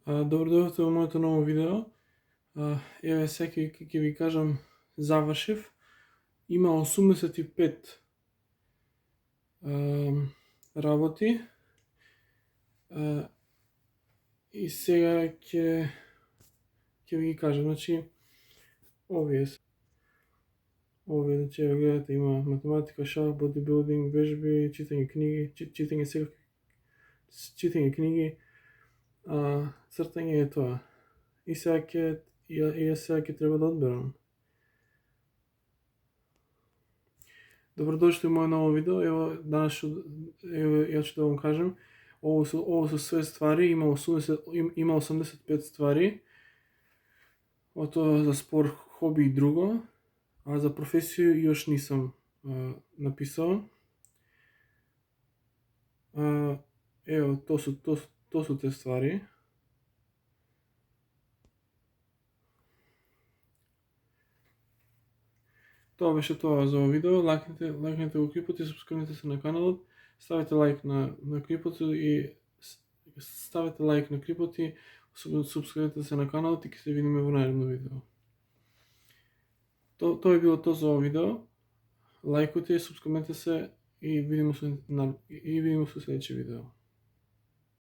Добро дојдовте во моето ново видео. Еве сега ќе ви кажам, завршив. Има 85 работи. И сега ќе ви ги кажам. Значи, овие, значи, еве гледате, има математика, шах, бодибилдинг, вежби, читање книги, читање книги, цртање е тоа. И сега ќе треба да одберам. Добродошли во моје ново видео. Ево јас ќе да вам кажам, ово се све ствари, има 85 ствари. Ото за спор, хоби и друго, а за професија још нисам написал. Ево, тоа су те ствари. Тоа беше тоа за овој видео. Лајкнете го клипот и субскрибнете се на каналот. Ставете лајк на клипот и субскрибнете се на каналот и ќе се видиме во наредно видео. Тоа е било тоа за овој видео. Лајкуйте, субскрибнете се и видиме се во следеće видео.